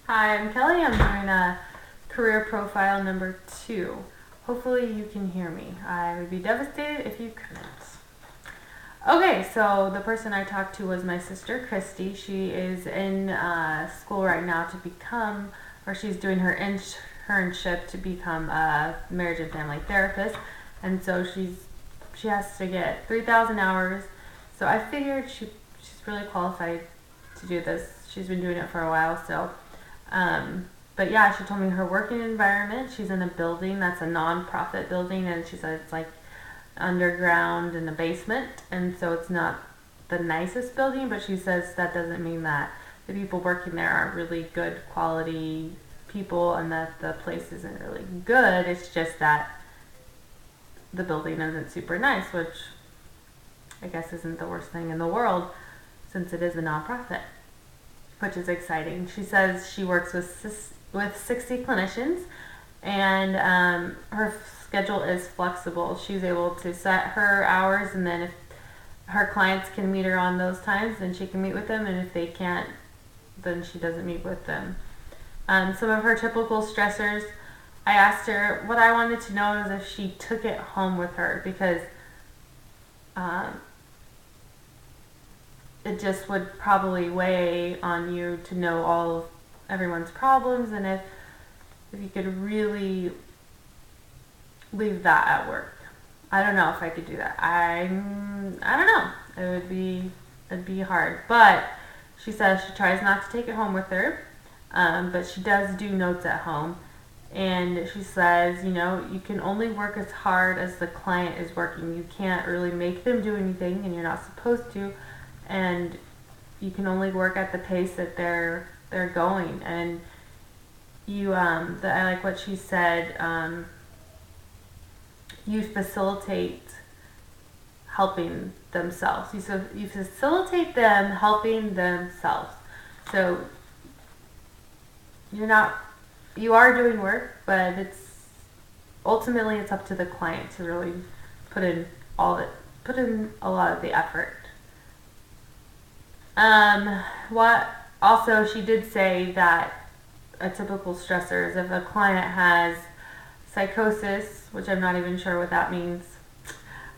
Hi, I'm Kelly. I'm doing a career profile number 2. Hopefully you can hear me. I would be devastated if you couldn't. Okay, so the person I talked to was my sister, Christy. She is in school right now to become, or she's doing her internship to become a marriage and family therapist. And so she has to get 3,000 hours. So I figured she's really qualified to do this. She's been doing it for a while, so but yeah, she told me her working environment, she's in a building that's a non-profit building, and she said it's like underground in the basement, and so it's not the nicest building, but she says that doesn't mean that the people working there are really good quality people and that the place isn't really good. It's just that the building isn't super nice, which I guess isn't the worst thing in the world since it is a non-profit, which is exciting. She says she works with 60 clinicians, and her schedule is flexible. She's able to set her hours, and then if her clients can meet her on those times, then she can meet with them, and if they can't, then she doesn't meet with them. Some of her typical stressors, I asked her, what I wanted to know is if she took it home with her, because it just would probably weigh on you to know all of everyone's problems, and if you could really leave that at work. I don't know if I could do that. I don't know. It'd be hard. But she says she tries not to take it home with her, but she does do notes at home. And she says, you can only work as hard as the client is working. You can't really make them do anything, and you're not supposed to. And you can only work at the pace that they're going. And I like what she said. You facilitate helping themselves. You facilitate them helping themselves. So you are doing work, but ultimately it's up to the client to really put in a lot of the effort. What also she did say that a typical stressor is if a client has psychosis, which I'm not even sure what that means.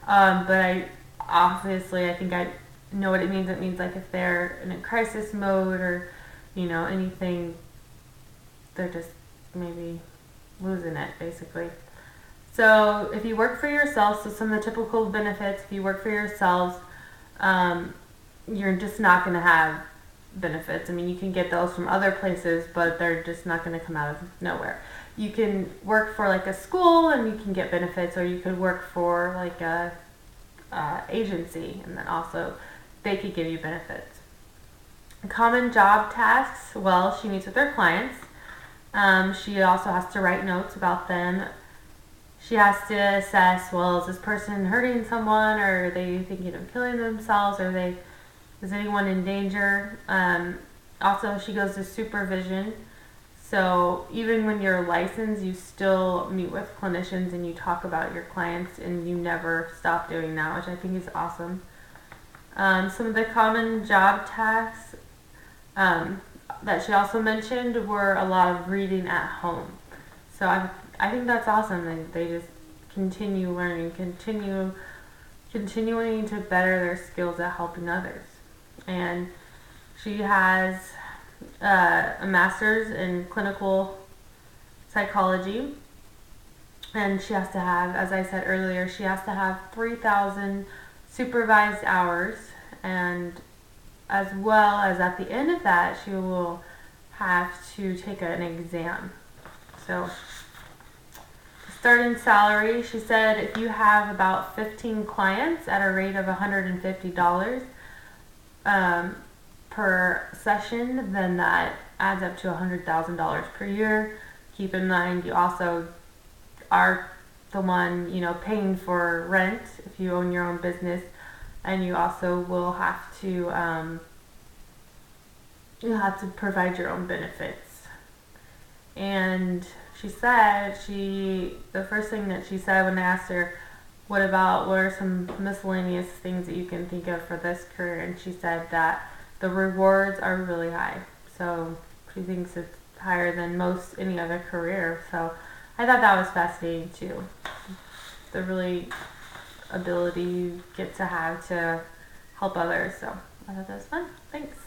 But I think I know what it means. It means like if they're in a crisis mode or, anything, they're just maybe losing it, basically. So if you work for yourself, so some of the typical benefits, if you work for yourselves, you're just not going to have benefits. I mean, you can get those from other places, but they're just not going to come out of nowhere. You can work for like a school and you can get benefits, or you could work for like a agency, and then also they could give you benefits. Common job tasks, well, she meets with her clients. She also has to write notes about them. She has to assess, well, is this person hurting someone, or are they thinking of killing themselves, is anyone in danger? Also, she goes to supervision. So even when you're licensed, you still meet with clinicians and you talk about your clients, and you never stop doing that, which I think is awesome. Some of the common job tasks that she also mentioned were a lot of reading at home. So I think that's awesome. They just continue learning, continuing to better their skills at helping others. And she has a master's in clinical psychology, and she has to have, as I said earlier, she has to have 3,000 supervised hours, and as well as at the end of that, she will have to take an exam. So starting salary, she said if you have about 15 clients at a rate of $150 per session, then that adds up to $100,000 per year. Keep in mind, you also are the one, paying for rent if you own your own business, and you also will have to provide your own benefits. And she said the first thing that she said when I asked her, what are some miscellaneous things that you can think of for this career? And she said that the rewards are really high. So she thinks it's higher than most any other career. So I thought that was fascinating too. The really ability you get to have to help others. So I thought that was fun. Thanks.